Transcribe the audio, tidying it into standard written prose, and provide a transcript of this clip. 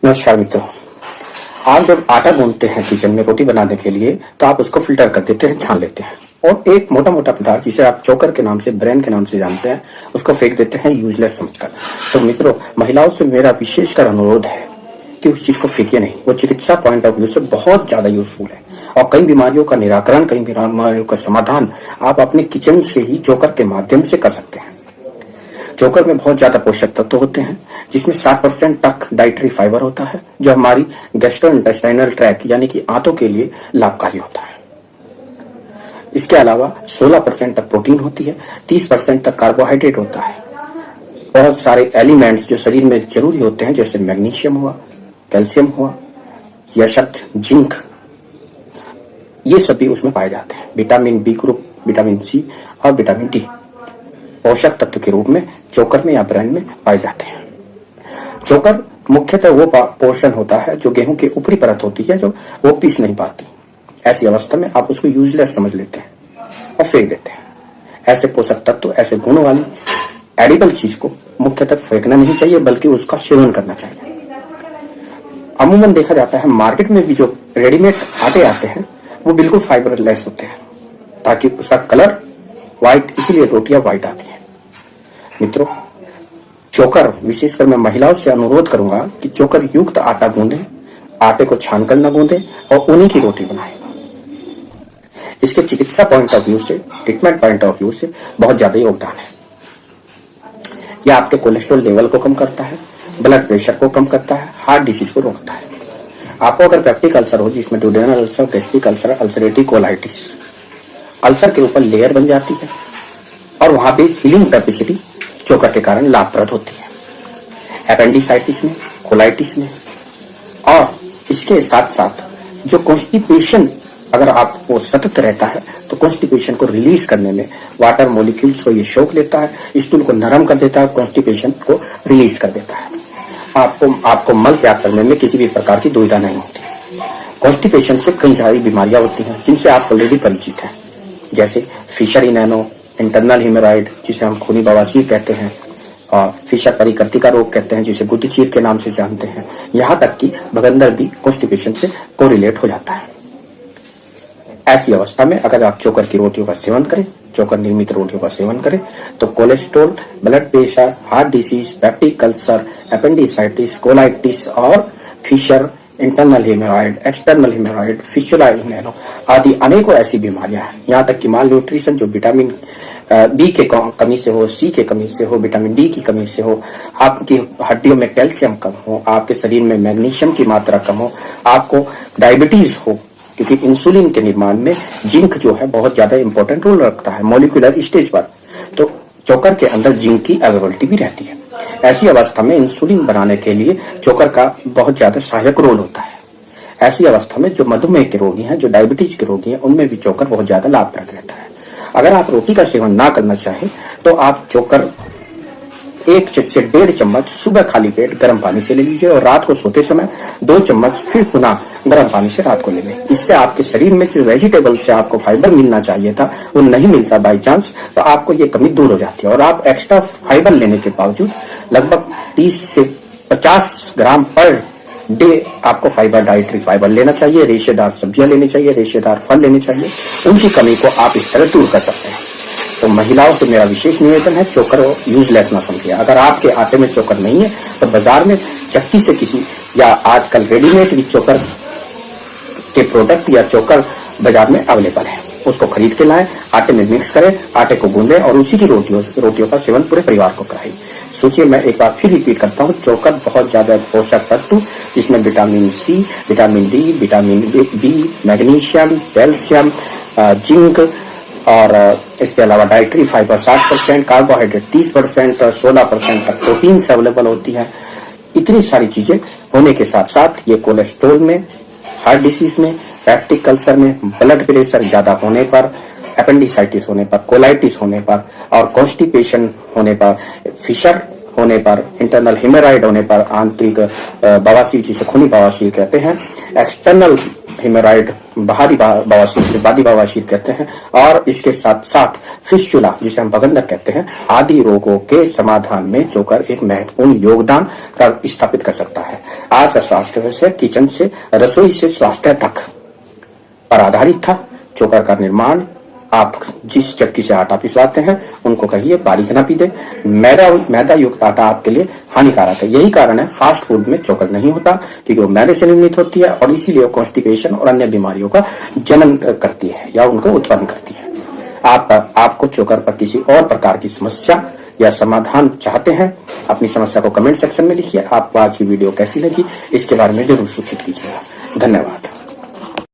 नमस्कार मित्रों। आप जब आटा गूंथते हैं किचन में रोटी बनाने के लिए तो आप उसको फिल्टर कर देते हैं, छान लेते हैं और एक मोटा मोटा पदार्थ जिसे आप चोकर के नाम से, ब्रेन के नाम से जानते हैं, उसको फेंक देते हैं यूजलेस समझकर। तो मित्रों, महिलाओं से मेरा विशेषकर अनुरोध है कि उस चीज को फेंकिए नहीं। वो चिकित्सा पॉइंट ऑफ व्यू से बहुत ज्यादा यूजफुल है और कई बीमारियों का निराकरण, कई बीमारियों का समाधान आप अपने किचन से ही चोकर के माध्यम से कर सकते हैं। चोकर में बहुत ज्यादा पोषक तत्व होते हैं, जिसमें 60% तक डाइटरी फाइबर होता है, जो हमारी गैस्ट्रोइंटेस्टाइनल ट्रैक्ट यानी कि आंतों के लिए लाभकारी होता है। इसके अलावा 16% तक प्रोटीन होती है, 30% तक कार्बोहाइड्रेट होता है। बहुत सारे एलिमेंट्स जो शरीर में जरूरी होते हैं, जैसे मैग्नीशियम हुआ, कैल्शियम हुआ, यशक्त, जिंक, ये सभी उसमें पाए जाते हैं। Vitamin B group, vitamin C और विटामिन डी पोषक तत्व के रूप में चोकर में या ब्रेन में पाए जाते हैं। चोकर मुख्यतः वो पोर्शन होता है जो गेहूं की ऊपरी परत होती है, जो वो पीस नहीं पाती। ऐसी अवस्था में आप उसको यूजलेस समझ लेते हैं और फेंक देते हैं। ऐसे पोषक तत्व, ऐसे गुणों वाली एडिबल चीज को मुख्यतः फेंकना नहीं चाहिए, बल्कि उसका सेवन करना चाहिए। अमूमन देखा जाता है मार्केट में भी जो रेडीमेड आटे आते हैं वो बिल्कुल फाइबरलेस होते हैं, ताकि उसका कलर व्हाइट, इसीलिए रोटियां व्हाइट आती हैं। मित्रों, चोकर, विशेषकर मैं महिलाओं से अनुरोध करूंगा कि चोकर युक्त आटा गूंदें, आटे को छानकर न गूंदें और उन्हीं की रोटी बनाएं। इसके चिकित्सा पॉइंट ऑफ व्यू से, ट्रीटमेंट पॉइंट ऑफ व्यू से बहुत ज्यादा योगदान है। यह आपके कोलेस्ट्रॉल लेवल को कम करता है, ब्लड प्रेशर को कम करता है, हार्ट डिसीज को रोकता है। आपको अगर पेप्टिक अल्सर हो, जिसमें duodenal ulcer, gastric ulcer, ulcerative colitis, ulcer के ऊपर लेयर बन जाती है और वहां पे हीलिंग कैपेसिटी चोकर के कारण लाभप्रद होती है। एपेंडिसाइटिस में, कोलाइटिस में, और इसके साथ साथ जो कॉन्स्टिपेशन अगर आपको सतत रहता है तो कॉन्स्टिपेशन को रिलीज करने में वाटर मॉलिक्यूल्स को ये सोख लेता है, स्टूल को नरम कर देता है, कॉन्स्टिपेशन को रिलीज कर देता है। आपको मल त्याग करने में किसी भी प्रकार की दुविधा नहीं होती। कॉन्स्टिपेशन से कई सारी बीमारियां होती हैं जिनसे आप ऑलरेडी परिचित हैं, जैसे फिशर इनैनो, इंटरनल हीमोरॉइड जिसे हम खूनी बवासीर कहते हैं, और फिशर परिकर्तिका रोग कहते हैं जिसे गुटी चीर के नाम से जानते हैं। यहाँ तक कि भगंदर भी कॉन्स्टिपेशन से कोरिलेट हो जाता है। ऐसी अवस्था में अगर आप चोकर की रोटियों का सेवन करें, चोकर निर्मित रोटियों का सेवन करें, तो cholesterol, blood pressure, heart disease, peptic ulcer, appendicitis, colitis और Fisher, internal haemorrhoid, external haemorrhoid, fistula इनैनो आदि अनेकों ऐसी बीमारियां हैं। यहाँ तक कि माल न्यूट्रिशन, जो विटामिन बी के कमी से हो, सी के कमी से हो, विटामिन डी की कमी से हो, आपकी हड्डियों में कैल्शियम कम हो, आपके शरीर में मैग्नीशियम की मात्रा कम हो, आपको डायबिटीज हो, क्योंकि इंसुलिन के निर्माण में जिंक जो है बहुत ज्यादा इंपॉर्टेंट रोल रखता है मॉलिक्यूलर स्टेज पर, तो चोकर के अंदर जिंक की अवेलेबिलिटी भी रहती है। ऐसी अवस्था में इंसुलिन बनाने के लिए चोकर का बहुत ज्यादा सहायक रोल होता है। ऐसी अवस्था में जो मधुमेह के रोगी हैं, जो डायबिटीज के रोगी हैं, उनमें भी चोकर बहुत ज्यादा लाभप्रद रहता है। अगर आप रोटी का सेवन ना करना चाहें तो आप चोकर 1 से 1.5 चम्मच सुबह खाली पेट गर्म पानी से ले लीजिए और रात को सोते समय 2 चम्मच फिर पुनः गर्म पानी से रात को ले लें। इससे आपके शरीर में जो वेजिटेबल से आपको फाइबर मिलना चाहिए था वो नहीं मिलता बाई चांस, तो आपको ये कमी दूर हो जाती है और आप एक्स्ट्रा फाइबर लेने के बावजूद लगभग 30 से 50 ग्राम पर डे आपको फाइबर, डाइटरी फाइबर लेना चाहिए। रेशेदार सब्जियां लेनी चाहिए, रेशेदार फल लेने चाहिए। उनकी कमी को आप इस तरह दूर कर सकते हैं। तो महिलाओं से मेरा विशेष निवेदन है, चोकर यूजलेस ना समझिए। अगर आपके आटे में चोकर नहीं है तो बाजार में चक्की से किसी, या आजकल रेडीमेड भी चोकर के प्रोडक्ट या चोकर बाजार में अवेलेबल है, उसको खरीद के लाएं, आटे में मिक्स करें, आटे को गूंदें और उसी की रोटियों का सेवन पूरे परिवार को कराएं। सोचिए, मैं एक बार फिर रिपीट करता हूँ, चोकर बहुत ज्यादा पोषक तत्व जिसमें vitamin C, vitamin D, vitamin B, magnesium, calcium, zinc और इसके अलावा डाइटरी फाइबर 60%, कार्बोहाइड्रेट 30% और 16% तक प्रोटीन अवेलेबल होती है। इतनी सारी चीजें होने के साथ साथ ये कोलेस्ट्रॉल में, हार्ट डिसीज में, पेप्टिक अल्सर में, ब्लड प्रेशर ज्यादा होने पर, एपेंडिसाइटिस होने पर, कोलाइटिस होने पर और कॉन्स्टिपेशन होने पर, फिशर होने पर, इंटरनल हीमोरॉइड होने पर, आंतरिक बवासीर जिसे खूनी बवासीर कहते हैं, एक्सटर्नल हीमोरॉइड बाहरी बवासीर जिसे बादी बवासीर कहते हैं, और इसके साथ साथ फिस्टुला जिसे हम भगंदर कहते हैं, आदि रोगों के समाधान में चोकर एक महत्वपूर्ण योगदान स्थापित कर सकता है। आज का स्वास्थ्य विषय किचन से, रसोई से स्वास्थ्य तक पर आधारित था। चोकर का निर्माण आप जिस चक्की से आटा पिसवाते हैं उनको कहिए बारीक ना पीते। मैदा युक्त आटा आपके लिए हानिकारक है। यही कारण है फास्ट फूड में चोकर नहीं होता, क्योंकि वो मैदे से निर्मित होती है और इसीलिए कॉन्स्टिपेशन और अन्य बीमारियों का जन्म करती है या उनको उत्पन्न करती है। आपको चोकर पर किसी और प्रकार की समस्या या समाधान चाहते हैं, अपनी समस्या को कमेंट सेक्शन में लिखिए। आपको आज की वीडियो कैसी लगी इसके बारे में जरूर सूचित कीजिएगा। धन्यवाद।